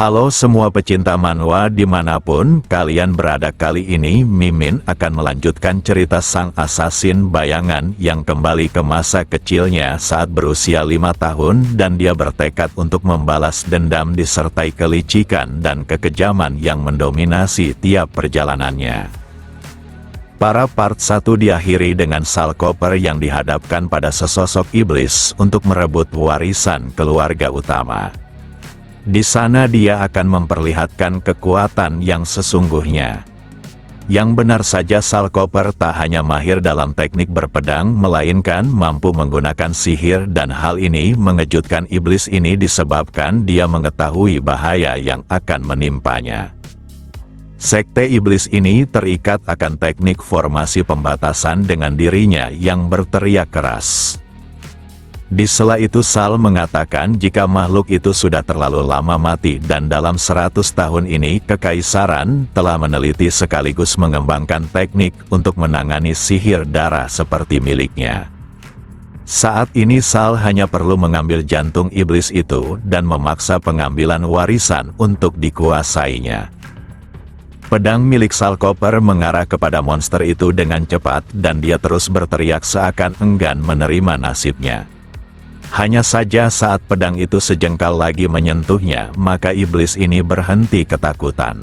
Halo semua pecinta manhwa dimanapun kalian berada, kali ini Mimin akan melanjutkan cerita sang asasin bayangan yang kembali ke masa kecilnya saat berusia 5 tahun dan dia bertekad untuk membalas dendam disertai kelicikan dan kekejaman yang mendominasi tiap perjalanannya. Para part 1 diakhiri dengan Sal Cooper yang dihadapkan pada sesosok iblis untuk merebut warisan keluarga utama. Di sana dia akan memperlihatkan kekuatan yang sesungguhnya. Yang benar saja Sal Cooper tak hanya mahir dalam teknik berpedang melainkan mampu menggunakan sihir, dan hal ini mengejutkan iblis ini disebabkan dia mengetahui bahaya yang akan menimpanya. Sekte iblis ini terikat akan teknik formasi pembatasan dengan dirinya yang berteriak keras. Di sela itu Sal mengatakan jika makhluk itu sudah terlalu lama mati dan dalam 100 tahun ini kekaisaran telah meneliti sekaligus mengembangkan teknik untuk menangani sihir darah seperti miliknya. Saat ini Sal hanya perlu mengambil jantung iblis itu dan memaksa pengambilan warisan untuk dikuasainya. Pedang milik Sal Cooper mengarah kepada monster itu dengan cepat dan dia terus berteriak seakan enggan menerima nasibnya. Hanya saja saat pedang itu sejengkal lagi menyentuhnya, maka iblis ini berhenti ketakutan.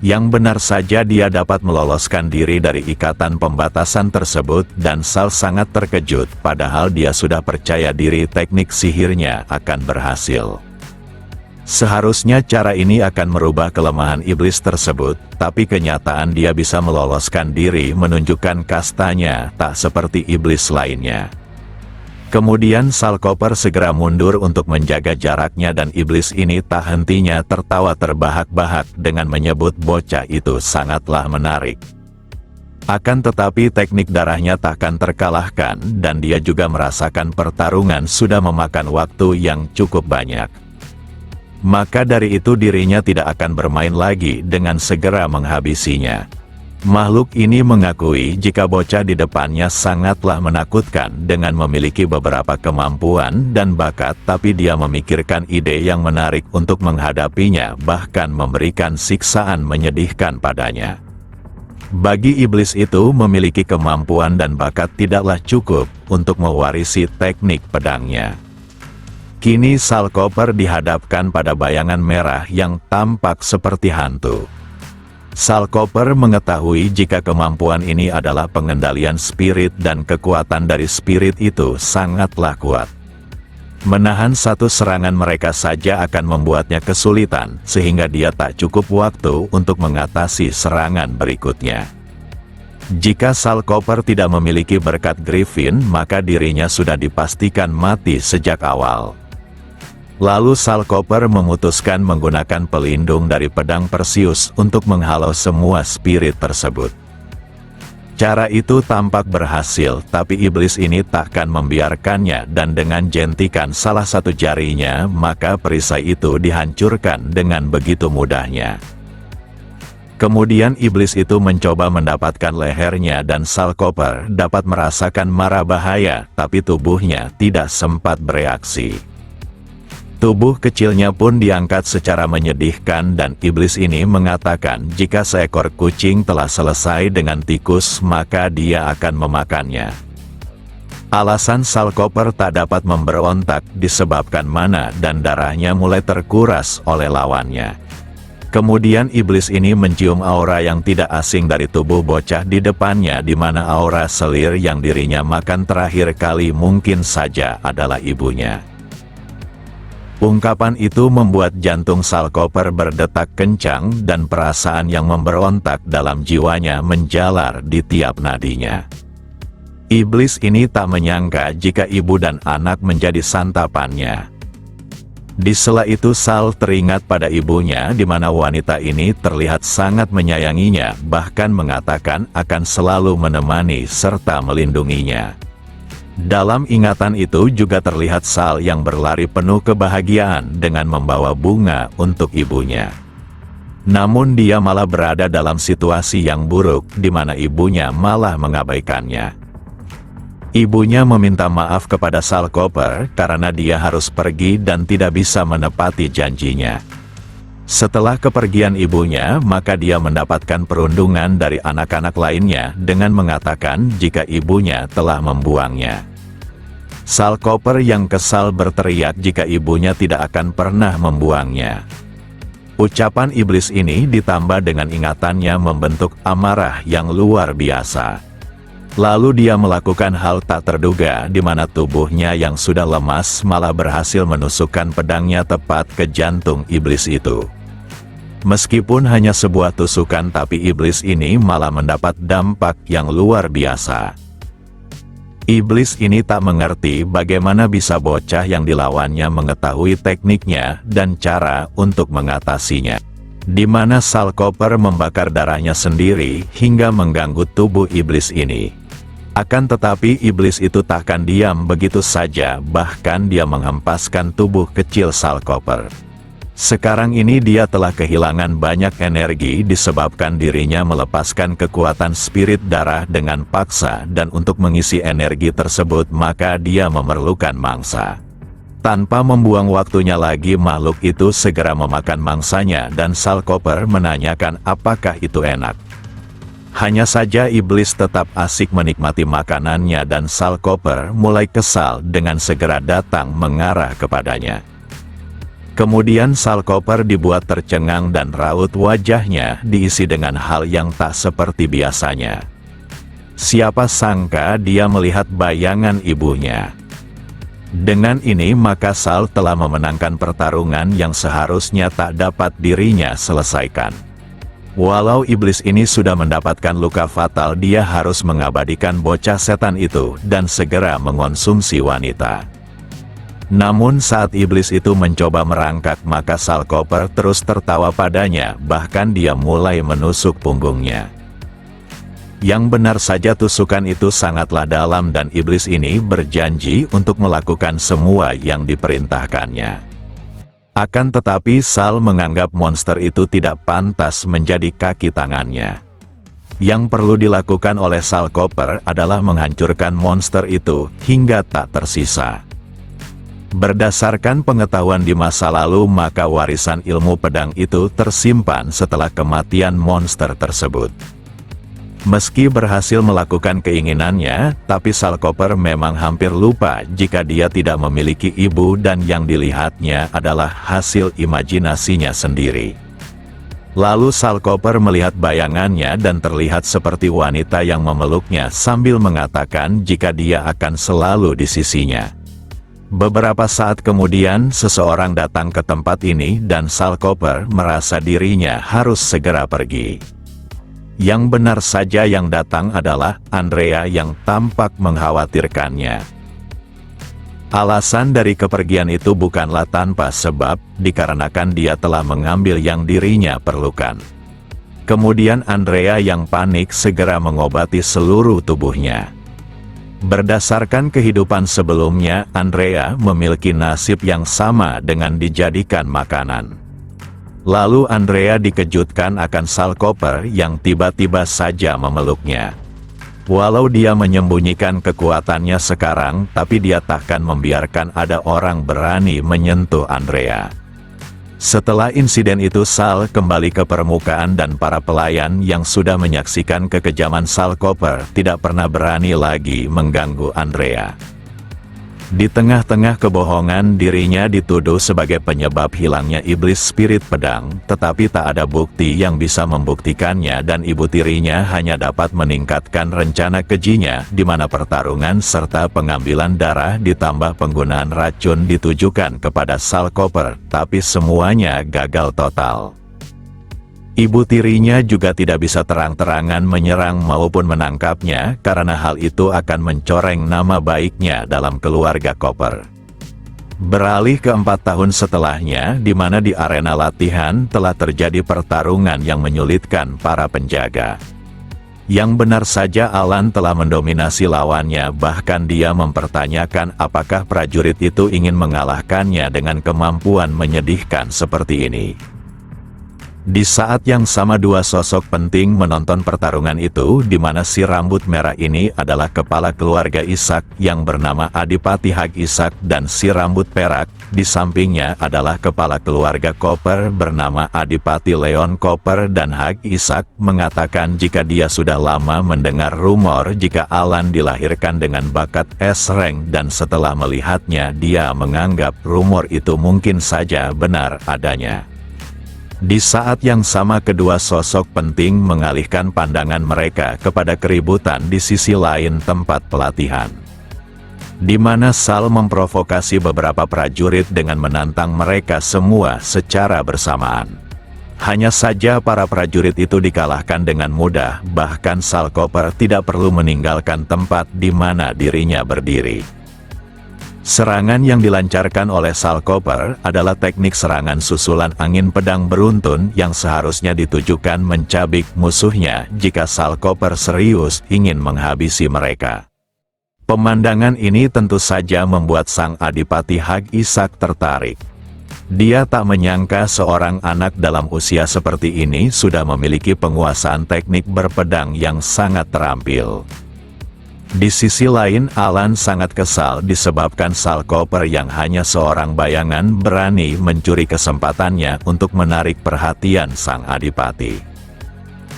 Yang benar saja dia dapat meloloskan diri dari ikatan pembatasan tersebut dan Sal sangat terkejut padahal dia sudah percaya diri teknik sihirnya akan berhasil. Seharusnya cara ini akan merubah kelemahan iblis tersebut, tapi kenyataan dia bisa meloloskan diri menunjukkan kastanya tak seperti iblis lainnya. Kemudian Sal Cooper segera mundur untuk menjaga jaraknya dan iblis ini tak hentinya tertawa terbahak-bahak dengan menyebut bocah itu sangatlah menarik. Akan tetapi teknik darahnya takkan terkalahkan dan dia juga merasakan pertarungan sudah memakan waktu yang cukup banyak. Maka dari itu dirinya tidak akan bermain lagi dengan segera menghabisinya. Makhluk ini mengakui jika bocah di depannya sangatlah menakutkan dengan memiliki beberapa kemampuan dan bakat, tapi dia memikirkan ide yang menarik untuk menghadapinya, bahkan memberikan siksaan menyedihkan padanya. Bagi iblis itu memiliki kemampuan dan bakat tidaklah cukup untuk mewarisi teknik pedangnya. Kini Sal Cooper dihadapkan pada bayangan merah yang tampak seperti hantu. Sal Cooper mengetahui jika kemampuan ini adalah pengendalian spirit dan kekuatan dari spirit itu sangatlah kuat. Menahan satu serangan mereka saja akan membuatnya kesulitan, sehingga dia tak cukup waktu untuk mengatasi serangan berikutnya. Jika Sal Cooper tidak memiliki berkat Griffin, maka dirinya sudah dipastikan mati sejak awal. Lalu Sal Cooper memutuskan menggunakan pelindung dari pedang Perseus untuk menghalau semua spirit tersebut. Cara itu tampak berhasil, tapi iblis ini takkan membiarkannya dan dengan jentikan salah satu jarinya, maka perisai itu dihancurkan dengan begitu mudahnya. Kemudian iblis itu mencoba mendapatkan lehernya dan Sal Cooper dapat merasakan mara bahaya, tapi tubuhnya tidak sempat bereaksi. Tubuh kecilnya pun diangkat secara menyedihkan dan iblis ini mengatakan jika seekor kucing telah selesai dengan tikus maka dia akan memakannya. Alasan Sal Cooper tak dapat memberontak disebabkan mana dan darahnya mulai terkuras oleh lawannya. Kemudian iblis ini mencium aura yang tidak asing dari tubuh bocah di depannya, di mana aura selir yang dirinya makan terakhir kali mungkin saja adalah ibunya. Ungkapan itu membuat jantung Sal Cooper berdetak kencang dan perasaan yang memberontak dalam jiwanya menjalar di tiap nadinya. Iblis ini tak menyangka jika ibu dan anak menjadi santapannya. Di sela itu Sal teringat pada ibunya, di mana wanita ini terlihat sangat menyayanginya, bahkan mengatakan akan selalu menemani serta melindunginya. Dalam ingatan itu juga terlihat Sal yang berlari penuh kebahagiaan dengan membawa bunga untuk ibunya. Namun dia malah berada dalam situasi yang buruk, di mana ibunya malah mengabaikannya. Ibunya meminta maaf kepada Sal Cooper karena dia harus pergi dan tidak bisa menepati janjinya. Setelah kepergian ibunya, maka dia mendapatkan perundungan dari anak-anak lainnya dengan mengatakan jika ibunya telah membuangnya. Sal Cooper yang kesal berteriak jika ibunya tidak akan pernah membuangnya. Ucapan iblis ini ditambah dengan ingatannya membentuk amarah yang luar biasa. Lalu dia melakukan hal tak terduga di mana tubuhnya yang sudah lemas malah berhasil menusukkan pedangnya tepat ke jantung iblis itu. Meskipun hanya sebuah tusukan, tapi iblis ini malah mendapat dampak yang luar biasa. Iblis ini tak mengerti bagaimana bisa bocah yang dilawannya mengetahui tekniknya dan cara untuk mengatasinya. Di mana Sal Cooper membakar darahnya sendiri hingga mengganggu tubuh iblis ini. Akan tetapi iblis itu takkan diam begitu saja, bahkan dia menghempaskan tubuh kecil Sal Cooper. Sekarang ini dia telah kehilangan banyak energi disebabkan dirinya melepaskan kekuatan spirit darah dengan paksa, dan untuk mengisi energi tersebut maka dia memerlukan mangsa. Tanpa membuang waktunya lagi, makhluk itu segera memakan mangsanya dan Sal Cooper menanyakan apakah itu enak. Hanya saja iblis tetap asik menikmati makanannya dan Sal Cooper mulai kesal dengan segera datang mengarah kepadanya. Kemudian Sal Cooper dibuat tercengang dan raut wajahnya diisi dengan hal yang tak seperti biasanya. Siapa sangka dia melihat bayangan ibunya. Dengan ini maka Sal telah memenangkan pertarungan yang seharusnya tak dapat dirinya selesaikan. Walau iblis ini sudah mendapatkan luka fatal, dia harus mengabadikan bocah setan itu dan segera mengonsumsi wanita. Namun saat iblis itu mencoba merangkak, maka Sal Cooper terus tertawa padanya, bahkan dia mulai menusuk punggungnya. Yang benar saja tusukan itu sangatlah dalam dan iblis ini berjanji untuk melakukan semua yang diperintahkannya. Akan tetapi Sal menganggap monster itu tidak pantas menjadi kaki tangannya. Yang perlu dilakukan oleh Sal Cooper adalah menghancurkan monster itu hingga tak tersisa. Berdasarkan pengetahuan di masa lalu, maka warisan ilmu pedang itu tersimpan setelah kematian monster tersebut. Meski berhasil melakukan keinginannya, tapi Sal Cooper memang hampir lupa jika dia tidak memiliki ibu dan yang dilihatnya adalah hasil imajinasinya sendiri. Lalu Sal Cooper melihat bayangannya dan terlihat seperti wanita yang memeluknya sambil mengatakan jika dia akan selalu di sisinya. Beberapa saat kemudian seseorang datang ke tempat ini dan Sal Cooper merasa dirinya harus segera pergi. Yang benar saja yang datang adalah Andrea yang tampak mengkhawatirkannya. Alasan dari kepergian itu bukanlah tanpa sebab, dikarenakan dia telah mengambil yang dirinya perlukan. Kemudian Andrea yang panik segera mengobati seluruh tubuhnya. Berdasarkan kehidupan sebelumnya, Andrea memiliki nasib yang sama dengan dijadikan makanan. Lalu Andrea dikejutkan akan Sal Cooper yang tiba-tiba saja memeluknya. Walau dia menyembunyikan kekuatannya sekarang, tapi dia takkan membiarkan ada orang berani menyentuh Andrea. Setelah insiden itu Sal kembali ke permukaan dan para pelayan yang sudah menyaksikan kekejaman Sal Cooper tidak pernah berani lagi mengganggu Andrea. Di tengah-tengah kebohongan, dirinya dituduh sebagai penyebab hilangnya iblis spirit pedang, tetapi tak ada bukti yang bisa membuktikannya dan ibu tirinya hanya dapat meningkatkan rencana kejinya di mana pertarungan serta pengambilan darah ditambah penggunaan racun ditujukan kepada Sal Cooper, tapi semuanya gagal total. Ibu tirinya juga tidak bisa terang-terangan menyerang maupun menangkapnya karena hal itu akan mencoreng nama baiknya dalam keluarga Cooper. Beralih ke 4 tahun setelahnya, di mana di arena latihan telah terjadi pertarungan yang menyulitkan para penjaga. Yang benar saja Alan telah mendominasi lawannya, bahkan dia mempertanyakan apakah prajurit itu ingin mengalahkannya dengan kemampuan menyedihkan seperti ini. Di saat yang sama dua sosok penting menonton pertarungan itu, di mana si rambut merah ini adalah kepala keluarga Ishak yang bernama Adipati Hag Ishak, dan si rambut perak di sampingnya adalah kepala keluarga Koper bernama Adipati Leon Koper. Dan Hag Ishak mengatakan jika dia sudah lama mendengar rumor jika Alan dilahirkan dengan bakat S-Rank, dan setelah melihatnya dia menganggap rumor itu mungkin saja benar adanya. Di saat yang sama kedua sosok penting mengalihkan pandangan mereka kepada keributan di sisi lain tempat pelatihan, di mana Sal memprovokasi beberapa prajurit dengan menantang mereka semua secara bersamaan. Hanya saja para prajurit itu dikalahkan dengan mudah, bahkan Sal Koper tidak perlu meninggalkan tempat di mana dirinya berdiri. Serangan yang dilancarkan oleh Sal Koper adalah teknik serangan susulan angin pedang beruntun yang seharusnya ditujukan mencabik musuhnya jika Sal Koper serius ingin menghabisi mereka. Pemandangan ini tentu saja membuat sang Adipati Hag Ishak tertarik. Dia tak menyangka seorang anak dalam usia seperti ini sudah memiliki penguasaan teknik berpedang yang sangat terampil. Di sisi lain, Alan sangat kesal disebabkan Sal Koper yang hanya seorang bayangan berani mencuri kesempatannya untuk menarik perhatian sang adipati.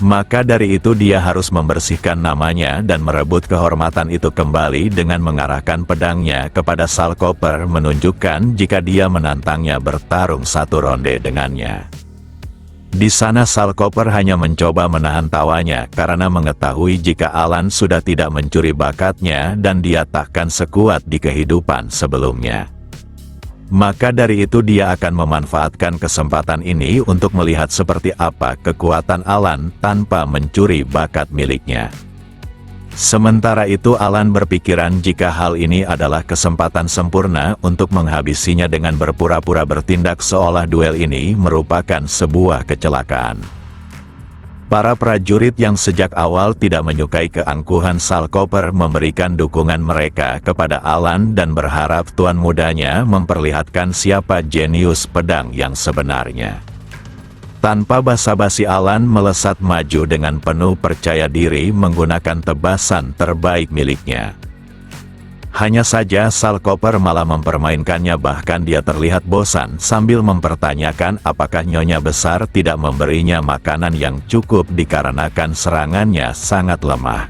Maka dari itu dia harus membersihkan namanya dan merebut kehormatan itu kembali dengan mengarahkan pedangnya kepada Sal Koper, menunjukkan jika dia menantangnya bertarung satu ronde dengannya. Di sana Sal Koper hanya mencoba menahan tawanya karena mengetahui jika Alan sudah tidak mencuri bakatnya dan dia takkan sekuat di kehidupan sebelumnya. Maka dari itu dia akan memanfaatkan kesempatan ini untuk melihat seperti apa kekuatan Alan tanpa mencuri bakat miliknya. Sementara itu Alan berpikiran jika hal ini adalah kesempatan sempurna untuk menghabisinya dengan berpura-pura bertindak seolah duel ini merupakan sebuah kecelakaan. Para prajurit yang sejak awal tidak menyukai keangkuhan Sal Koper memberikan dukungan mereka kepada Alan dan berharap tuan mudanya memperlihatkan siapa jenius pedang yang sebenarnya. Tanpa basa-basi Alan melesat maju dengan penuh percaya diri menggunakan tebasan terbaik miliknya. Hanya saja Sal Koper malah mempermainkannya, bahkan dia terlihat bosan sambil mempertanyakan apakah Nyonya Besar tidak memberinya makanan yang cukup dikarenakan serangannya sangat lemah.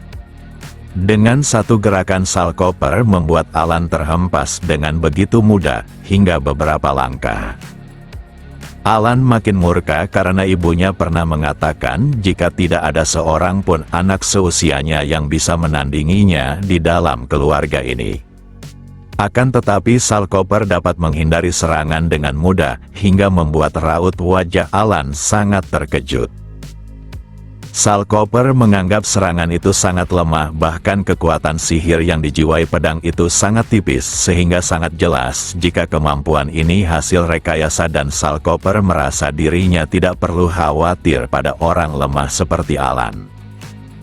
Dengan satu gerakan Sal Koper membuat Alan terhempas dengan begitu mudah hingga beberapa langkah. Alan makin murka karena ibunya pernah mengatakan jika tidak ada seorang pun anak seusianya yang bisa menandinginya di dalam keluarga ini. Akan tetapi Sal Koper dapat menghindari serangan dengan mudah hingga membuat raut wajah Alan sangat terkejut. Sal Koper menganggap serangan itu sangat lemah, bahkan kekuatan sihir yang dijiwai pedang itu sangat tipis sehingga sangat jelas jika kemampuan ini hasil rekayasa, dan Sal Koper merasa dirinya tidak perlu khawatir pada orang lemah seperti Alan.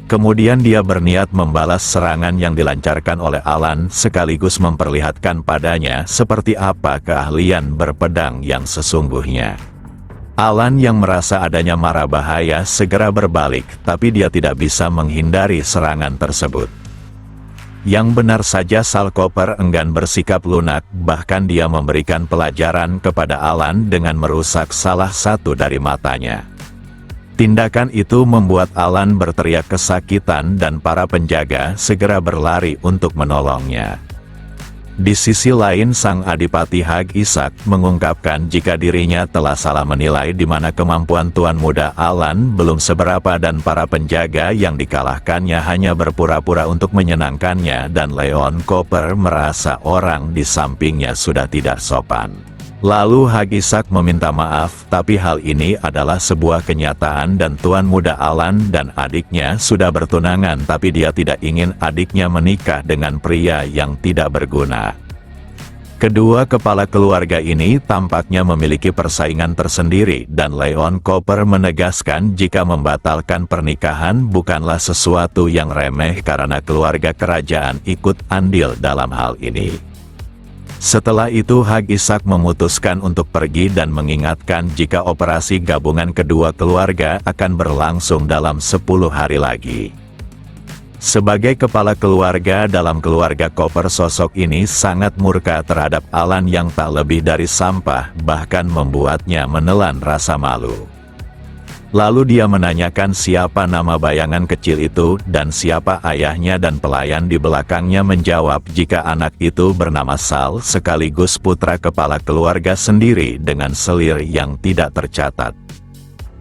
Kemudian dia berniat membalas serangan yang dilancarkan oleh Alan sekaligus memperlihatkan padanya seperti apa keahlian berpedang yang sesungguhnya. Alan yang merasa adanya mara bahaya segera berbalik, tapi dia tidak bisa menghindari serangan tersebut. Yang benar saja Sal Koper enggan bersikap lunak, bahkan dia memberikan pelajaran kepada Alan dengan merusak salah satu dari matanya. Tindakan itu membuat Alan berteriak kesakitan dan para penjaga segera berlari untuk menolongnya. Di sisi lain sang Adipati Hag Ishak mengungkapkan jika dirinya telah salah menilai di mana kemampuan tuan muda Alan belum seberapa dan para penjaga yang dikalahkannya hanya berpura-pura untuk menyenangkannya, dan Leon Koper merasa orang di sampingnya sudah tidak sopan. Lalu Hag Ishak meminta maaf, tapi hal ini adalah sebuah kenyataan dan tuan muda Alan dan adiknya sudah bertunangan, tapi dia tidak ingin adiknya menikah dengan pria yang tidak berguna. Kedua kepala keluarga ini tampaknya memiliki persaingan tersendiri, dan Leon Koper menegaskan jika membatalkan pernikahan bukanlah sesuatu yang remeh karena keluarga kerajaan ikut andil dalam hal ini. Setelah itu Hag Ishak memutuskan untuk pergi dan mengingatkan jika operasi gabungan kedua keluarga akan berlangsung dalam 10 hari lagi. Sebagai kepala keluarga dalam keluarga Koper, sosok ini sangat murka terhadap Alan yang tak lebih dari sampah, bahkan membuatnya menelan rasa malu. Lalu dia menanyakan siapa nama bayangan kecil itu dan siapa ayahnya, dan pelayan di belakangnya menjawab jika anak itu bernama Sal, sekaligus putra kepala keluarga sendiri dengan selir yang tidak tercatat.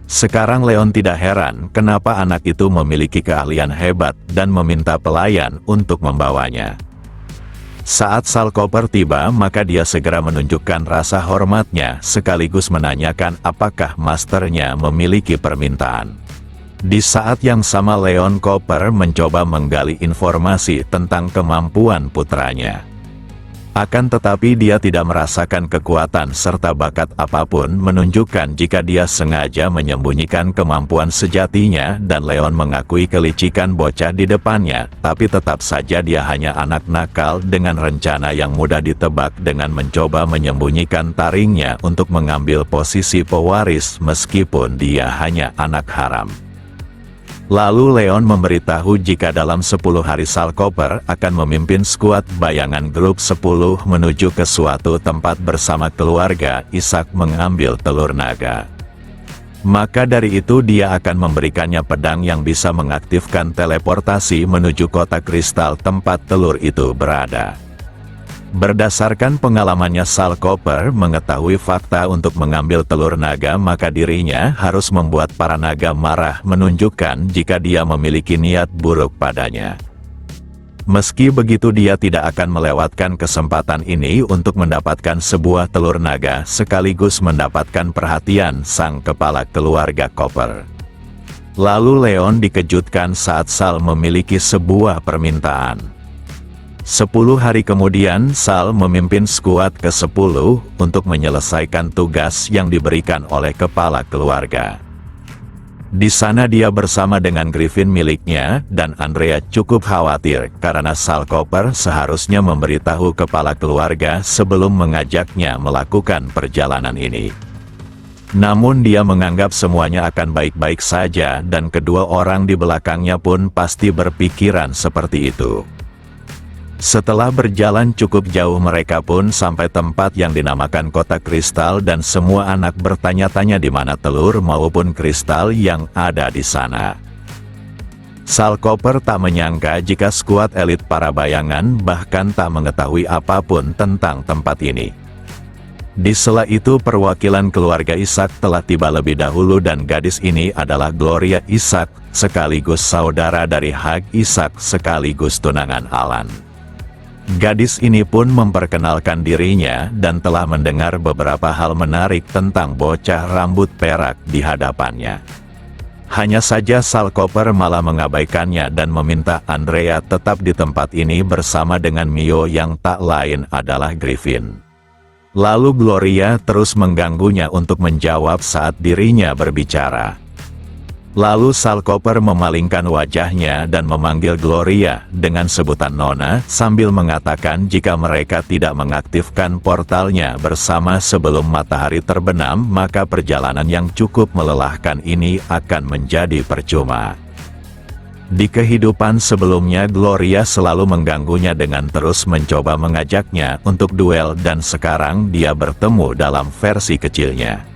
Sekarang Leon tidak heran kenapa anak itu memiliki keahlian hebat dan meminta pelayan untuk membawanya. Saat Sal Koper tiba, maka dia segera menunjukkan rasa hormatnya sekaligus menanyakan apakah masternya memiliki permintaan. Di saat yang sama Leon Koper mencoba menggali informasi tentang kemampuan putranya. Akan tetapi dia tidak merasakan kekuatan serta bakat apapun menunjukkan jika dia sengaja menyembunyikan kemampuan sejatinya, dan Leon mengakui kelicikan bocah di depannya, tapi tetap saja dia hanya anak nakal dengan rencana yang mudah ditebak dengan mencoba menyembunyikan taringnya untuk mengambil posisi pewaris meskipun dia hanya anak haram. Lalu Leon memberitahu jika dalam 10 hari Sal Koper akan memimpin skuad bayangan grup 10 menuju ke suatu tempat bersama keluarga Ishak mengambil telur naga. Maka dari itu dia akan memberikannya pedang yang bisa mengaktifkan teleportasi menuju kota kristal tempat telur itu berada. Berdasarkan pengalamannya, Sal Koper mengetahui fakta untuk mengambil telur naga maka dirinya harus membuat para naga marah, menunjukkan jika dia memiliki niat buruk padanya. Meski begitu dia tidak akan melewatkan kesempatan ini untuk mendapatkan sebuah telur naga sekaligus mendapatkan perhatian sang kepala keluarga Koper. Lalu Leon dikejutkan saat Sal memiliki sebuah permintaan. 10 hari kemudian Sal memimpin skuad ke-10 untuk menyelesaikan tugas yang diberikan oleh kepala keluarga. Di sana dia bersama dengan Griffin miliknya, dan Andrea cukup khawatir karena Sal Koper seharusnya memberitahu kepala keluarga sebelum mengajaknya melakukan perjalanan ini. Namun dia menganggap semuanya akan baik-baik saja, dan kedua orang di belakangnya pun pasti berpikiran seperti itu. Setelah berjalan cukup jauh mereka pun sampai tempat yang dinamakan Kota Kristal, dan semua anak bertanya-tanya di mana telur maupun kristal yang ada di sana. Sal Koper tak menyangka jika skuad elit para bayangan bahkan tak mengetahui apapun tentang tempat ini. Di sela itu perwakilan keluarga Ishak telah tiba lebih dahulu, dan gadis ini adalah Gloria Ishak, sekaligus saudara dari Hag Ishak sekaligus tunangan Alan. Gadis ini pun memperkenalkan dirinya dan telah mendengar beberapa hal menarik tentang bocah rambut perak di hadapannya. Hanya saja Sal Koper malah mengabaikannya dan meminta Andrea tetap di tempat ini bersama dengan Mio yang tak lain adalah Griffin. Lalu Gloria terus mengganggunya untuk menjawab saat dirinya berbicara. Lalu Sal Koper memalingkan wajahnya dan memanggil Gloria dengan sebutan Nona, sambil mengatakan jika mereka tidak mengaktifkan portalnya bersama sebelum matahari terbenam maka perjalanan yang cukup melelahkan ini akan menjadi percuma. Di kehidupan sebelumnya Gloria selalu mengganggunya dengan terus mencoba mengajaknya untuk duel, dan sekarang dia bertemu dalam versi kecilnya.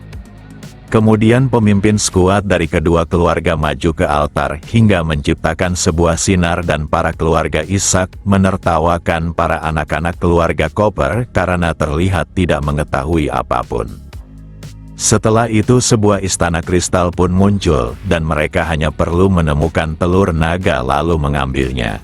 Kemudian pemimpin skuad dari kedua keluarga maju ke altar hingga menciptakan sebuah sinar, dan para keluarga Ishak menertawakan para anak-anak keluarga Koper karena terlihat tidak mengetahui apapun. Setelah itu sebuah istana kristal pun muncul, dan mereka hanya perlu menemukan telur naga lalu mengambilnya.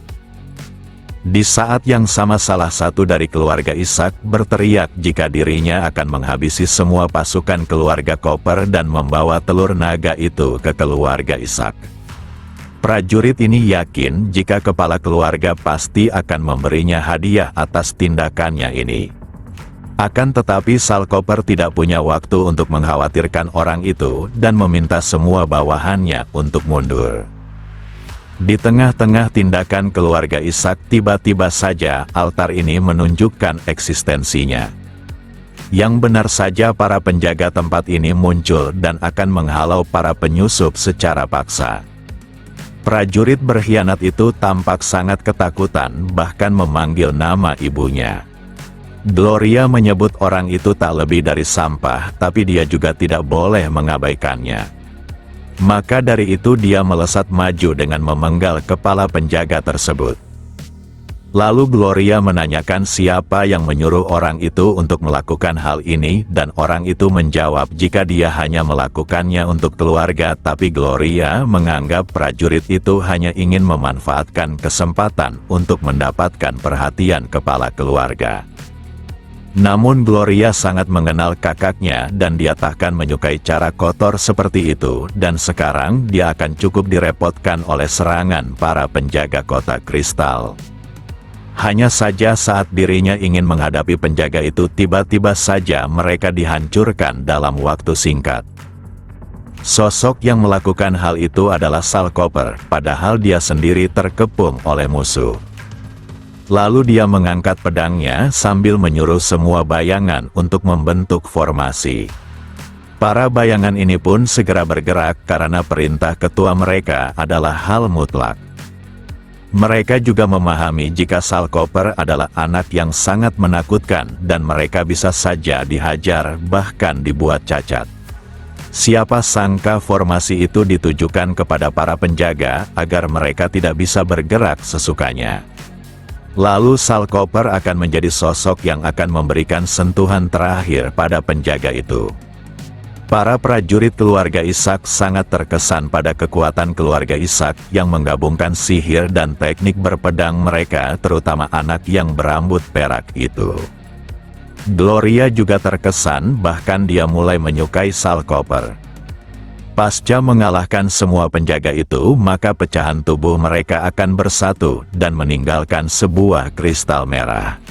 Di saat yang sama salah satu dari keluarga Ishak berteriak jika dirinya akan menghabisi semua pasukan keluarga Koper dan membawa telur naga itu ke keluarga Ishak. Prajurit ini yakin jika kepala keluarga pasti akan memberinya hadiah atas tindakannya ini. Akan tetapi Sal Koper tidak punya waktu untuk mengkhawatirkan orang itu dan meminta semua bawahannya untuk mundur. Di tengah-tengah tindakan keluarga Ishak, tiba-tiba saja altar ini menunjukkan eksistensinya. Yang benar saja para penjaga tempat ini muncul dan akan menghalau para penyusup secara paksa. Prajurit berkhianat itu tampak sangat ketakutan, bahkan memanggil nama ibunya. Gloria menyebut orang itu tak lebih dari sampah, tapi dia juga tidak boleh mengabaikannya. Maka dari itu dia melesat maju dengan memenggal kepala penjaga tersebut. Lalu Gloria menanyakan siapa yang menyuruh orang itu untuk melakukan hal ini, dan orang itu menjawab jika dia hanya melakukannya untuk keluarga, tapi Gloria menganggap prajurit itu hanya ingin memanfaatkan kesempatan untuk mendapatkan perhatian kepala keluarga. Namun Gloria sangat mengenal kakaknya dan dia takkan menyukai cara kotor seperti itu, dan sekarang dia akan cukup direpotkan oleh serangan para penjaga kota kristal. Hanya saja saat dirinya ingin menghadapi penjaga itu, tiba-tiba saja mereka dihancurkan dalam waktu singkat. Sosok yang melakukan hal itu adalah Sal Cooper, padahal dia sendiri terkepung oleh musuh. Lalu dia mengangkat pedangnya sambil menyuruh semua bayangan untuk membentuk formasi. Para bayangan ini pun segera bergerak karena perintah ketua mereka adalah hal mutlak. Mereka juga memahami jika Sal Cooper adalah anak yang sangat menakutkan dan mereka bisa saja dihajar, bahkan dibuat cacat. Siapa sangka formasi itu ditujukan kepada para penjaga agar mereka tidak bisa bergerak sesukanya. Lalu Sal Cooper akan menjadi sosok yang akan memberikan sentuhan terakhir pada penjaga itu. Para prajurit keluarga Ishak sangat terkesan pada kekuatan keluarga Ishak yang menggabungkan sihir dan teknik berpedang mereka, terutama anak yang berambut perak itu. Gloria juga terkesan, bahkan dia mulai menyukai Sal Cooper. Pasca mengalahkan semua penjaga itu, maka pecahan tubuh mereka akan bersatu dan meninggalkan sebuah kristal merah.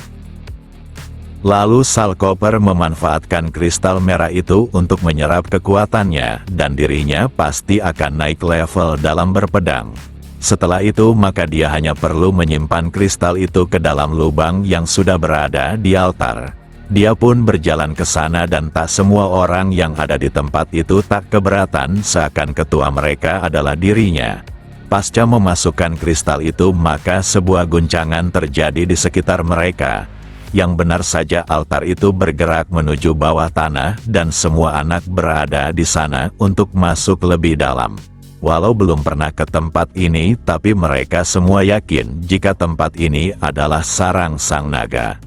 Lalu Sal Cooper memanfaatkan kristal merah itu untuk menyerap kekuatannya, dan dirinya pasti akan naik level dalam berpedang. Setelah itu maka dia hanya perlu menyimpan kristal itu ke dalam lubang yang sudah berada di altar. Dia pun berjalan ke sana dan tak semua orang yang ada di tempat itu tak keberatan, seakan ketua mereka adalah dirinya. Pasca memasukkan kristal itu maka sebuah guncangan terjadi di sekitar mereka. Yang benar saja altar itu bergerak menuju bawah tanah dan semua anak berada di sana untuk masuk lebih dalam. Walau belum pernah ke tempat ini, tapi mereka semua yakin jika tempat ini adalah sarang sang naga.